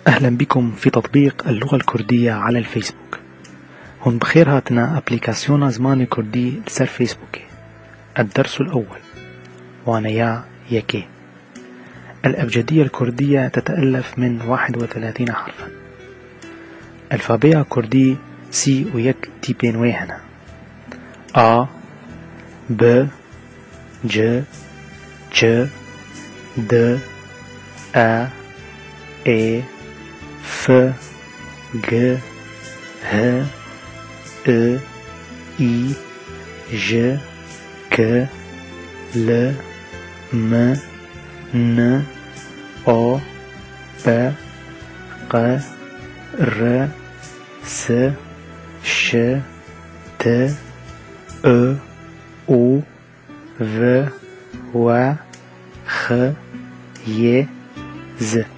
أهلا بكم في تطبيق اللغة الكردية على الفيسبوك. هون بخير هاتنا أبليكاسيون زماني كردي لسر فيسبوكي. الدرس الأول وانا يا يكي. الأبجدية الكردية تتألف من 31 حرفا. ألفابية كردي سي ويك تيبين ويهنا: A B J Ç D A E F G H I I J K L M N O P Q R S Ş T Ö U V W X Y Z.